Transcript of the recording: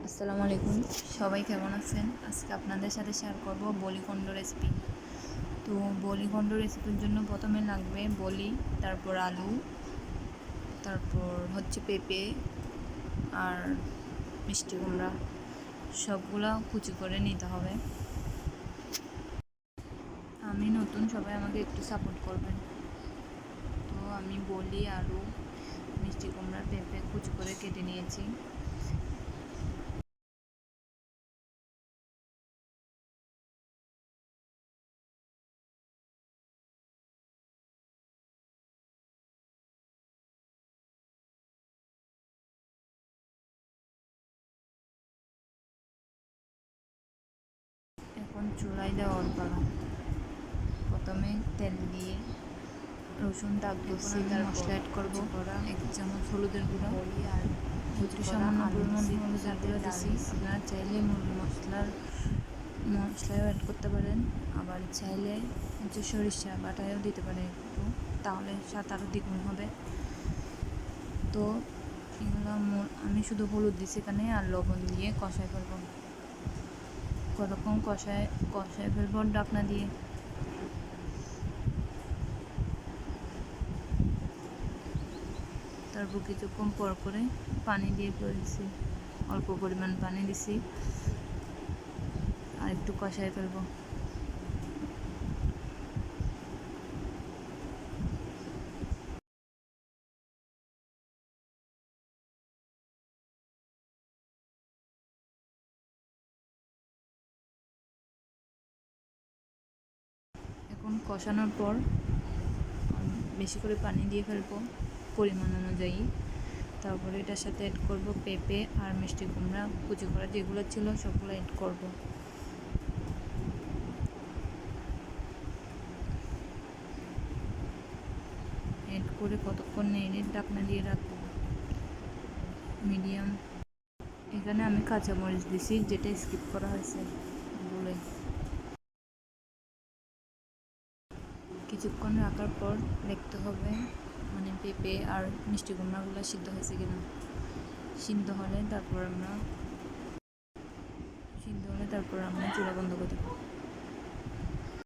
আসসালামু আলাইকুম, সবাই কেমন আছেন? আজকে আপনাদের সাথে শেয়ার করব বলিখণ্ড রেসিপি। তো বলিখণ্ড রেসিপির জন্য প্রথমে লাগবে বলি, তারপর আলু, তারপর হচ্ছে পেঁপে আর মিষ্টি কুমড়া, সবগুলা কুচি করে নিতে হবে। আমি নতুন, সবাই আমাকে একটু সাপোর্ট করবেন। তো আমি বলি, আলু, মিষ্টি কুমড়া, পেঁপে কুচি করে কেটে নিয়েছি। এখন চুলায় দেওয়ার পালা। প্রথমে তেল দিয়ে রসুন দাগ দিচ্ছি, তার মশলা অ্যাড করবো। 1 চামচ হলুদের গুঁড়া, বলি আর একটু সামান্য পরিমাণ হলুদের গুঁড়া দিচ্ছি। আপনারা চাইলে মশলাও অ্যাড করতে পারেন, আবার চাইলে হচ্ছে সরিষা বাটাও দিতে পারেন একটু, তাহলে স্বাদ আরও দ্বিগুণ হবে। তো এগুলো আমি শুধু হলুদ দিচ্ছি এখানে, আর লবণ দিয়ে কষায় ফেলবো। কতক্ষণ কষায় ফেলবো ঢাকনা দিয়ে। তারপর কিছুক্ষণ পর করে পানি দিয়ে ফেলছি, অল্প পরিমাণ পানি দিছি, আর একটু কষায় ফেলবো। এখন কষানোর পর বেশি করে পানি দিয়ে ফেলবো পরিমাণ অনুযায়ী। তারপরে এটার সাথে অ্যাড করব পেঁপে আর মিষ্টি কুমড়া কুচি করা যেগুলো ছিল সবগুলো অ্যাড করব। অ্যাড করে কতক্ষণ নেড়ে ঢাকনা দিয়ে রাখবো মিডিয়াম। এখানে আমি কাঁচামরিচ দিছি, যেটা স্কিপ করা হয়েছে বলে। কিছুক্ষণ রাখার পর দেখতে হবে মানে পেঁপে আর মিষ্টি কুমড়াগুলো সিদ্ধ হয়েছে কিনা। সিদ্ধ হলে তারপর আমরা চুলা বন্ধ করে দেবো।